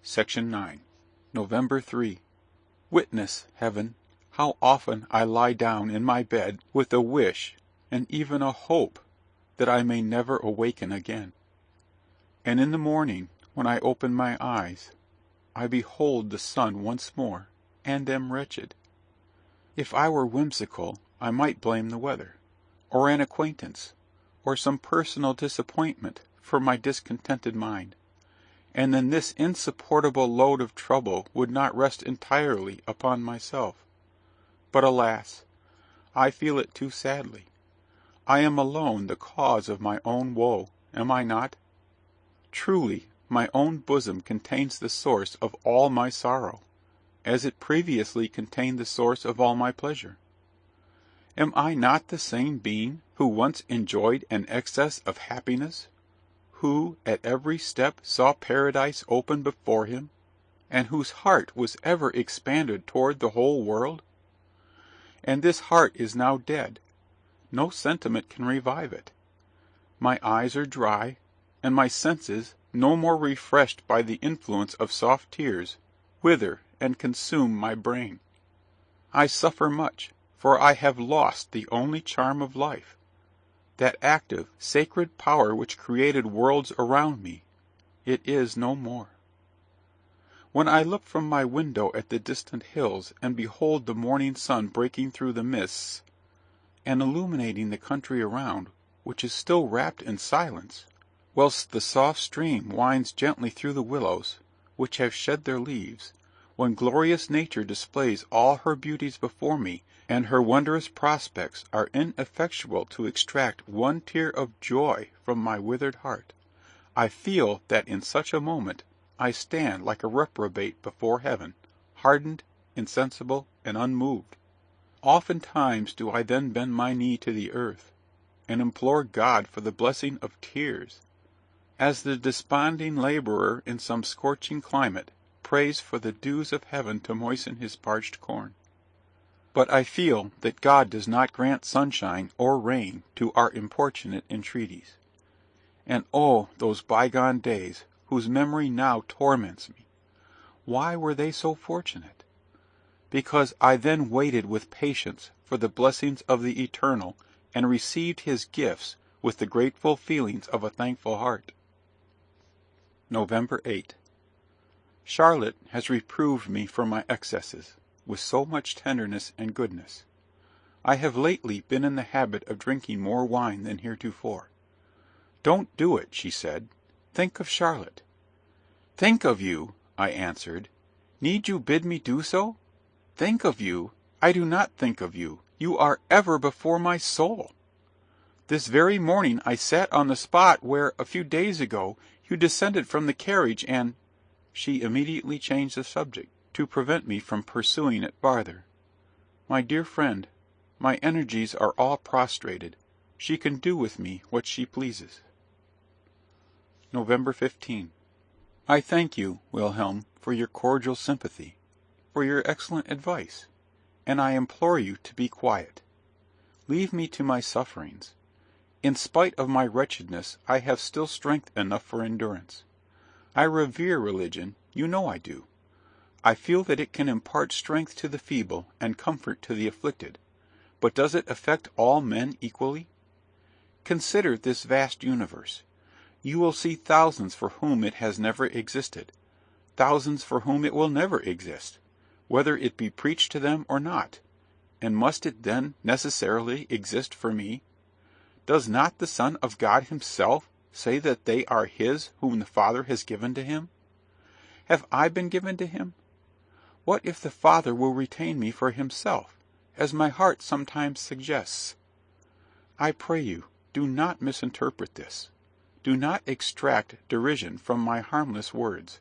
Section 9. November 3. Witness, Heaven, how often I lie down in my bed with a wish, and even a hope, that I may never awaken again. And in the morning, when I open my eyes, I behold the sun once more, and am wretched. If I were whimsical, I might blame the weather, or an acquaintance, or some personal disappointment for my discontented mind, and then this insupportable load of trouble would not rest entirely upon myself. But alas, I feel it too sadly. I am alone the cause of my own woe, am I not? Truly, my own bosom contains the source of all my sorrow, as it previously contained the source of all my pleasure. Am I not the same being who once enjoyed an excess of happiness, who at every step saw paradise open before him, and whose heart was ever expanded toward the whole world? And this heart is now dead. No sentiment can revive it. My eyes are dry, and my senses, no more refreshed by the influence of soft tears, wither and consume my brain. I suffer much, for I have lost the only charm of life, that active, sacred power which created worlds around me. It is no more. When I look from my window at the distant hills, and behold the morning sun breaking through the mists, and illuminating the country around, which is still wrapped in silence, whilst the soft stream winds gently through the willows, which have shed their leaves, when glorious nature displays all her beauties before me, and her wondrous prospects are ineffectual to extract one tear of joy from my withered heart, I feel that in such a moment I stand like a reprobate before heaven, hardened, insensible, and unmoved. Oftentimes do I then bend my knee to the earth, and implore God for the blessing of tears, as the desponding labourer in some scorching climate prays for the dews of heaven to moisten his parched corn. But I feel that God does not grant sunshine or rain to our importunate entreaties. And oh, those bygone days, whose memory now torments me! Why were they so fortunate? Because I then waited with patience for the blessings of the Eternal, and received his gifts with the grateful feelings of a thankful heart. November 8. Charlotte has reproved me for my excesses, with so much tenderness and goodness. I have lately been in the habit of drinking more wine than heretofore. Don't do it, she said. Think of Charlotte. Think of you, I answered. Need you bid me do so? Think of you? I do not think of you. You are ever before my soul. This very morning I sat on the spot where, a few days ago, you descended from the carriage, and— She immediately changed the subject, to prevent me from pursuing it farther. My dear friend, my energies are all prostrated. She can do with me what she pleases. November 15. I thank you, Wilhelm, for your cordial sympathy, for your excellent advice, and I implore you to be quiet. Leave me to my sufferings. In spite of my wretchedness, I have still strength enough for endurance. I revere religion, you know I do. I feel that it can impart strength to the feeble and comfort to the afflicted, but does it affect all men equally? Consider this vast universe. You will see thousands for whom it has never existed, thousands for whom it will never exist, whether it be preached to them or not. And must it then necessarily exist for me? Does not the Son of God himself say that they are his whom the Father has given to him? Have I been given to him? What if the Father will retain me for himself, as my heart sometimes suggests? I pray you, do not misinterpret this. Do not extract derision from my harmless words.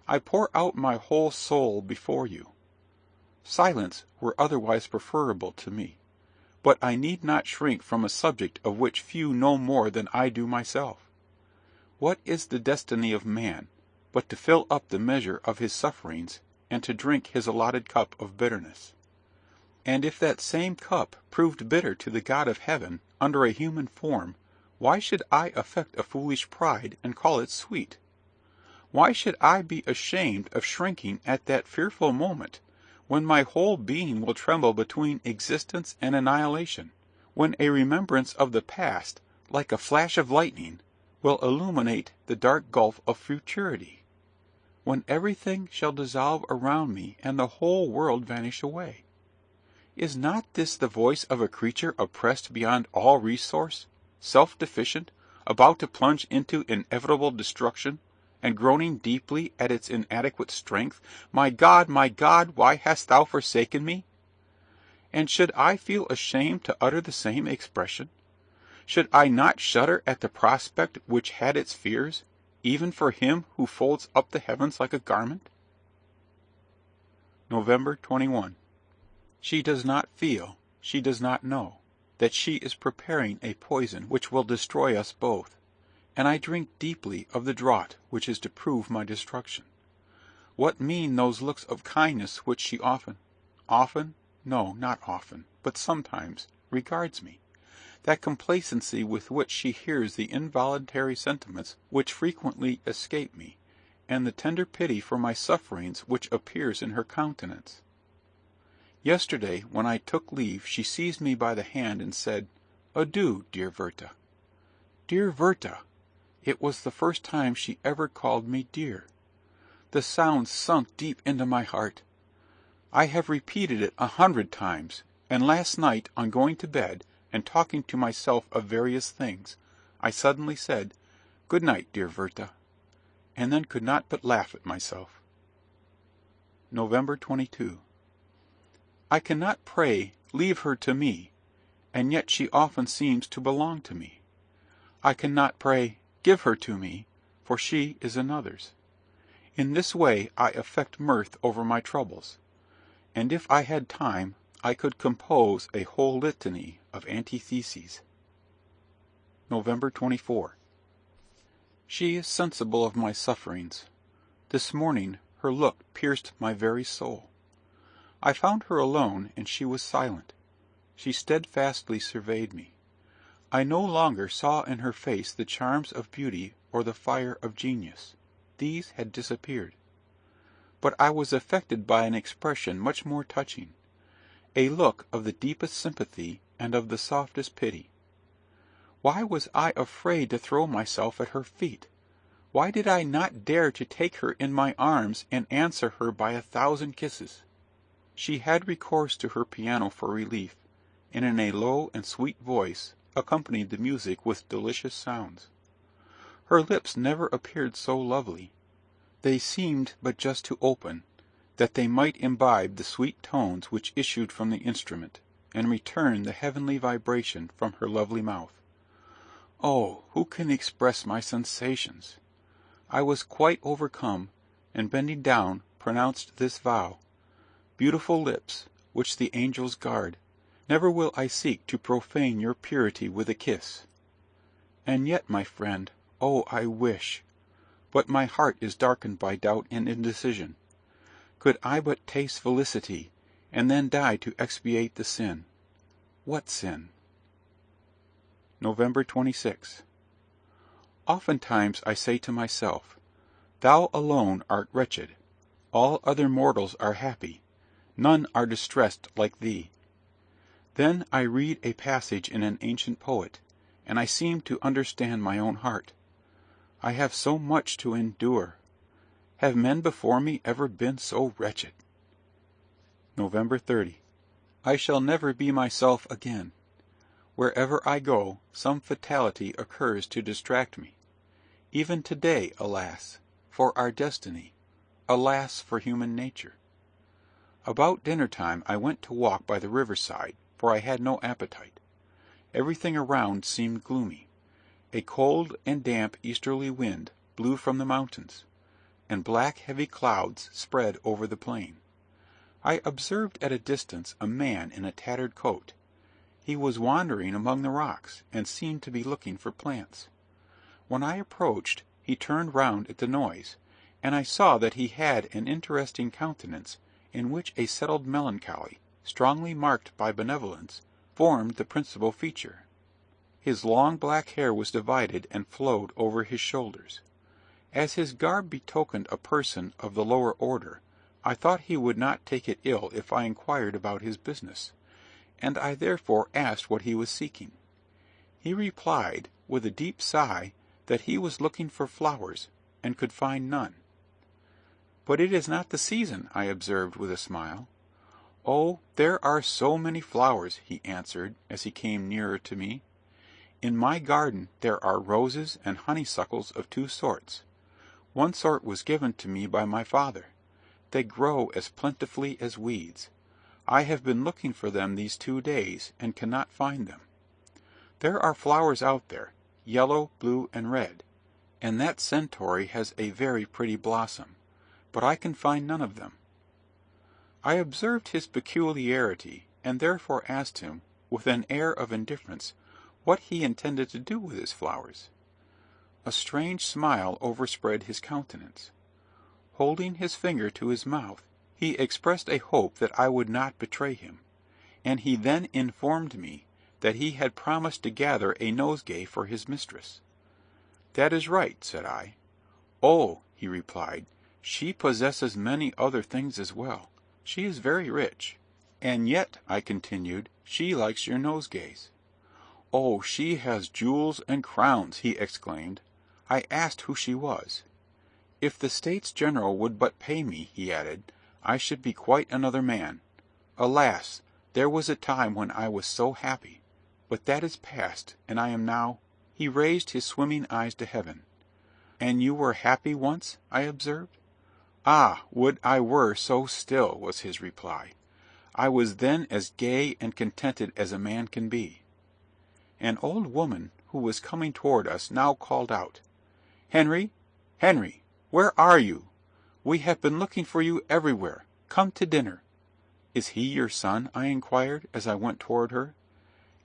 I pour out my whole soul before you. Silence were otherwise preferable to me, but I need not shrink from a subject of which few know more than I do myself. What is the destiny of man, but to fill up the measure of his sufferings, and to drink his allotted cup of bitterness? And if that same cup proved bitter to the God of heaven, under a human form, why should I affect a foolish pride, and call it sweet? Why should I be ashamed of shrinking at that fearful moment, when my whole being will tremble between existence and annihilation, when a remembrance of the past, like a flash of lightning, will illuminate the dark gulf of futurity, when everything shall dissolve around me and the whole world vanish away? Is not this the voice of a creature oppressed beyond all resource, self-deficient, about to plunge into inevitable destruction, and groaning deeply at its inadequate strength? My God, why hast thou forsaken me? And should I feel ashamed to utter the same expression? Should I not shudder at the prospect which had its fears, even for him who folds up the heavens like a garment? November 21. She does not feel, she does not know, that she is preparing a poison which will destroy us both, and I drink deeply of the draught which is to prove my destruction. What mean those looks of kindness which she often, no, not often, but sometimes, regards me, that complacency with which she hears the involuntary sentiments which frequently escape me, and the tender pity for my sufferings which appears in her countenance? Yesterday, when I took leave, she seized me by the hand and said, "Adieu, dear Werther." Dear Werther! It was the first time she ever called me dear. The sound sunk deep into my heart. I have repeated it 100 times, and last night, on going to bed, and talking to myself of various things, I suddenly said, "Good night, dear Werther," and then could not but laugh at myself. November 22. I cannot pray, "Leave her to me," and yet she often seems to belong to me. I cannot pray, "Give her to me," for she is another's. In this way I affect mirth over my troubles, and if I had time I could compose a whole litany of antitheses. November 24. She is sensible of my sufferings. This morning her look pierced my very soul. I found her alone, and she was silent. She steadfastly surveyed me. I no longer saw in her face the charms of beauty or the fire of genius. These had disappeared. But I was affected by an expression much more touching, a look of the deepest sympathy and of the softest pity. Why was I afraid to throw myself at her feet? Why did I not dare to take her in my arms and answer her by 1,000 kisses? She had recourse to her piano for relief, and in a low and sweet voice accompanied the music with delicious sounds. Her lips never appeared so lovely. They seemed but just to open, that they might imbibe the sweet tones which issued from the instrument, and return the heavenly vibration from her lovely mouth. Oh, who can express my sensations? I was quite overcome, and bending down, pronounced this vow: "Beautiful lips, which the angels guard, never will I seek to profane your purity with a kiss. And yet, my friend, oh, I wish, but my heart is darkened by doubt and indecision. Could I but taste felicity, and then die to expiate the sin. What sin?" November 26. Oftentimes I say to myself, "Thou alone art wretched, all other mortals are happy, none are distressed like thee." Then I read a passage in an ancient poet, and I seem to understand my own heart. I have so much to endure. Have men before me ever been so wretched? November 30. I shall never be myself again. Wherever I go, some fatality occurs to distract me. Even to-day, alas, for our destiny! Alas for human nature! About dinner-time I went to walk by the river-side, for I had no appetite. Everything around seemed gloomy. A cold and damp easterly wind blew from the mountains, and black heavy clouds spread over the plain. I observed at a distance a man in a tattered coat. He was wandering among the rocks, and seemed to be looking for plants. When I approached, he turned round at the noise, and I saw that he had an interesting countenance, in which a settled melancholy, strongly marked by benevolence, formed the principal feature. His long black hair was divided and flowed over his shoulders. As his garb betokened a person of the lower order, I thought he would not take it ill if I inquired about his business, and I therefore asked what he was seeking. He replied, with a deep sigh, that he was looking for flowers, and could find none. "But it is not the season," I observed with a smile. "Oh, there are so many flowers," he answered, as he came nearer to me. "In my garden there are roses and honeysuckles of two sorts. One sort was given to me by my father. They grow as plentifully as weeds. I have been looking for them these 2 days, and cannot find them. There are flowers out there, yellow, blue, and red, and that centaury has a very pretty blossom, but I can find none of them." I observed his peculiarity, and therefore asked him, with an air of indifference, what he intended to do with his flowers. A strange smile overspread his countenance. Holding his finger to his mouth, he expressed a hope that I would not betray him, and he then informed me that he had promised to gather a nosegay for his mistress. "That is right," said I. "Oh," he replied, "she possesses many other things as well. She is very rich." "And yet," I continued, "she likes your nosegays." "Oh, she has jewels and crowns!" he exclaimed. I asked who she was. "If the States General would but pay me," he added, "I should be quite another man. Alas! there was a time when I was so happy, but that is past, and I am now—" He raised his swimming eyes to heaven. "And you were happy once?" I observed. "Ah, would I were so still!" was his reply. "I was then as gay and contented as a man can be." An old woman, who was coming toward us, now called out, "Henry, Henry, where are you? We have been looking for you everywhere. Come to dinner." "Is he your son?" I inquired, as I went toward her.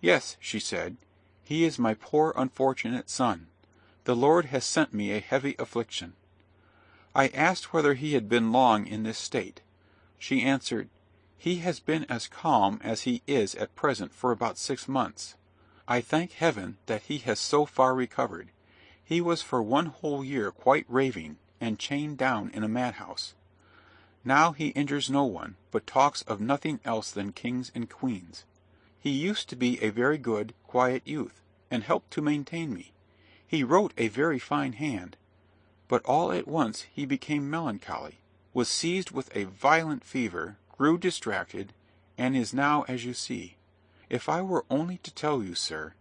"Yes," she said, "he is my poor unfortunate son. The Lord has sent me a heavy affliction." I asked whether he had been long in this state. She answered, "He has been as calm as he is at present for about 6 months. I thank Heaven that he has so far recovered. He was for 1 whole year quite raving, and chained down in a madhouse. Now he injures no one, but talks of nothing else than kings and queens. He used to be a very good, quiet youth, and helped to maintain me. He wrote a very fine hand, but all at once he became melancholy, was seized with a violent fever, grew distracted, and is now as you see. If I were only to tell you, sir—"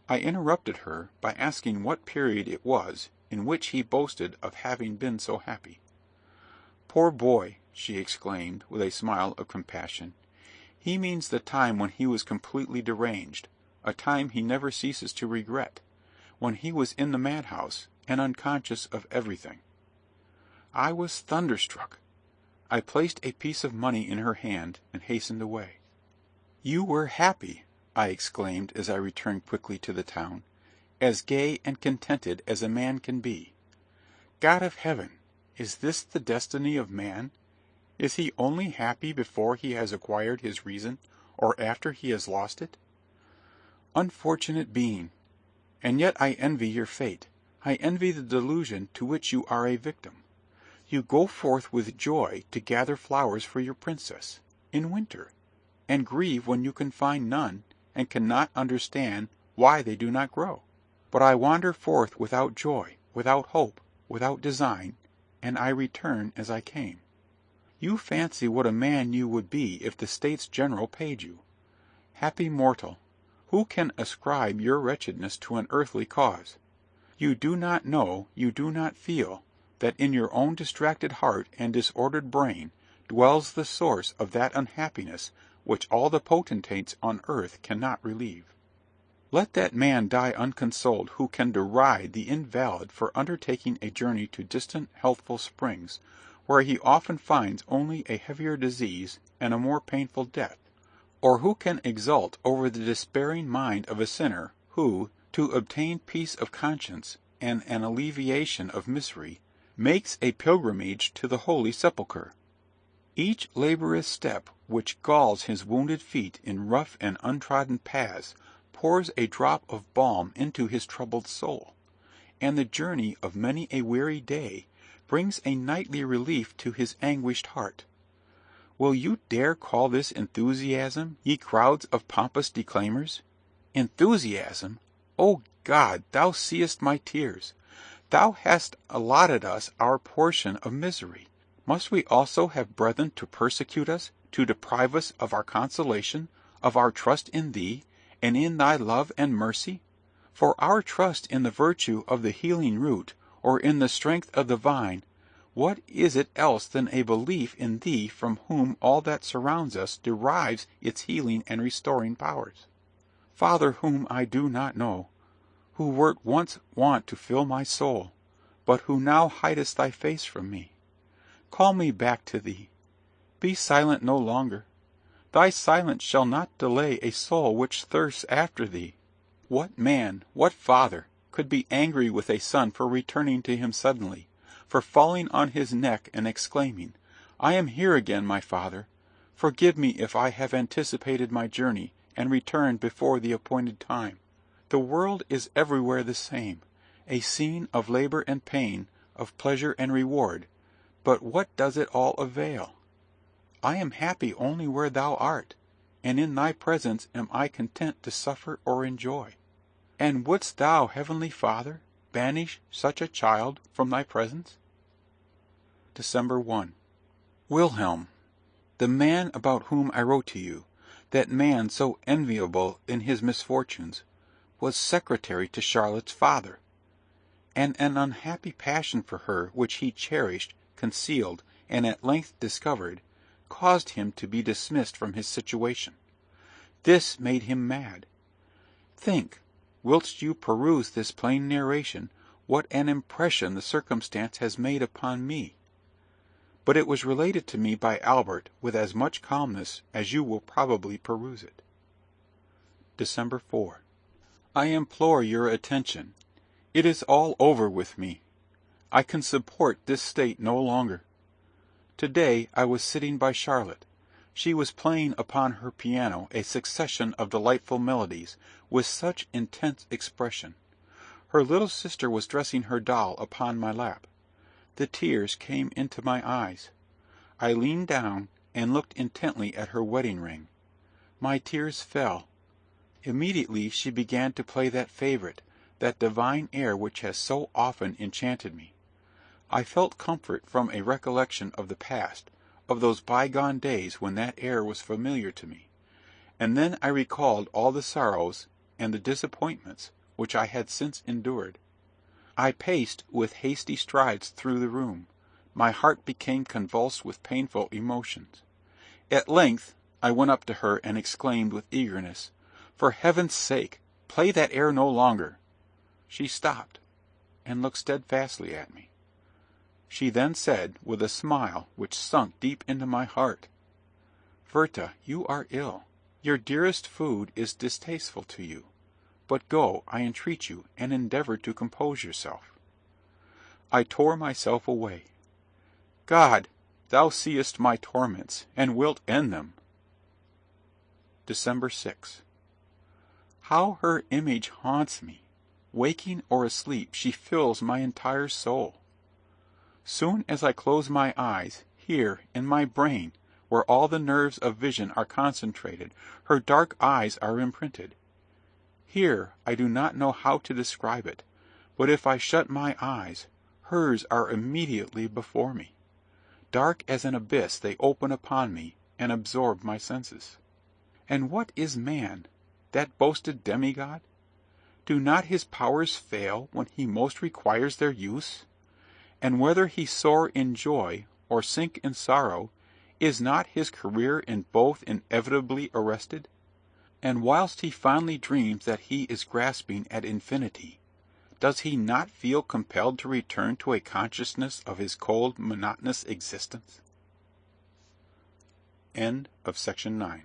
I interrupted her by asking what period it was in which he boasted of having been so happy. "Poor boy!" she exclaimed, with a smile of compassion. "He means the time when he was completely deranged, a time he never ceases to regret, when he was in the madhouse, and unconscious of everything." I was thunderstruck. I placed a piece of money in her hand, and hastened away. "You were happy!" I exclaimed, as I returned quickly to the town, "as gay and contented as a man can be. God of heaven! Is this the destiny of man? Is he only happy before he has acquired his reason, or after he has lost it? Unfortunate being! And yet I envy your fate. I envy the delusion to which you are a victim. You go forth with joy to gather flowers for your princess, in winter, and grieve when you can find none, and cannot understand why they do not grow. But I wander forth without joy, without hope, without design, and I return as I came. You fancy what a man you would be if the States General paid you. Happy mortal! Who can ascribe your wretchedness to an earthly cause? You do not know, you do not feel, that in your own distracted heart and disordered brain dwells the source of that unhappiness which all the potentates on earth cannot relieve. Let that man die unconsoled who can deride the invalid for undertaking a journey to distant healthful springs, where he often finds only a heavier disease and a more painful death; or who can exult over the despairing mind of a sinner who, to obtain peace of conscience and an alleviation of misery, makes a pilgrimage to the Holy Sepulchre. Each laborious step which galls his wounded feet in rough and untrodden paths pours a drop of balm into his troubled soul, and the journey of many a weary day brings a nightly relief to his anguished heart. Will you dare call this enthusiasm, ye crowds of pompous declaimers? Enthusiasm! O God, thou seest my tears. Thou hast allotted us our portion of misery. Must we also have brethren to persecute us, to deprive us of our consolation, of our trust in thee, and in thy love and mercy? For our trust in the virtue of the healing root, or in the strength of the vine, what is it else than a belief in thee from whom all that surrounds us derives its healing and restoring powers? Father whom I do not know, who wert once wont to fill my soul, but who now hidest thy face from me, call me back to thee. Be silent no longer. Thy silence shall not delay a soul which thirsts after thee. What man, what father, could be angry with a son for returning to him suddenly, for falling on his neck and exclaiming, I am here again, my father. Forgive me if I have anticipated my journey, and returned before the appointed time. The world is everywhere the same, a scene of labour and pain, of pleasure and reward, but what does it all avail? I am happy only where thou art, and in thy presence am I content to suffer or enjoy. And wouldst thou, heavenly Father, banish such a child from thy presence? December 1. Wilhelm, the man about whom I wrote to you, that man so enviable in his misfortunes, was secretary to Charlotte's father, and an unhappy passion for her which he cherished, concealed, and at length discovered, caused him to be dismissed from his situation. This made him mad. Think, whilst you peruse this plain narration, what an impression the circumstance has made upon me. But it was related to me by Albert with as much calmness as you will probably peruse it. December 4. I implore your attention. It is all over with me. I can support this state no longer. To-day I was sitting by Charlotte. She was playing upon her piano a succession of delightful melodies, with such intense expression. Her little sister was dressing her doll upon my lap. The tears came into my eyes. I leaned down and looked intently at her wedding ring. My tears fell. Immediately she began to play that favourite, that divine air which has so often enchanted me. I felt comfort from a recollection of the past, of those bygone days when that air was familiar to me, and then I recalled all the sorrows and the disappointments which I had since endured. I paced with hasty strides through the room. My heart became convulsed with painful emotions. At length I went up to her and exclaimed with eagerness, For heaven's sake, play that air no longer. She stopped, and looked steadfastly at me. She then said, with a smile which sunk deep into my heart, Werther, you are ill. Your dearest food is distasteful to you. But go, I entreat you, and endeavour to compose yourself. I tore myself away. God, thou seest my torments, and wilt end them. December 6. How her image haunts me! Waking or asleep, she fills my entire soul. Soon as I close my eyes, here, in my brain, where all the nerves of vision are concentrated, her dark eyes are imprinted. Here I do not know how to describe it, but if I shut my eyes, hers are immediately before me. Dark as an abyss they open upon me, and absorb my senses. And what is man, that boasted demigod? Do not his powers fail when he most requires their use? And whether he soar in joy or sink in sorrow, is not his career in both inevitably arrested? And whilst he fondly dreams that he is grasping at infinity, does he not feel compelled to return to a consciousness of his cold, monotonous existence? End of section 9.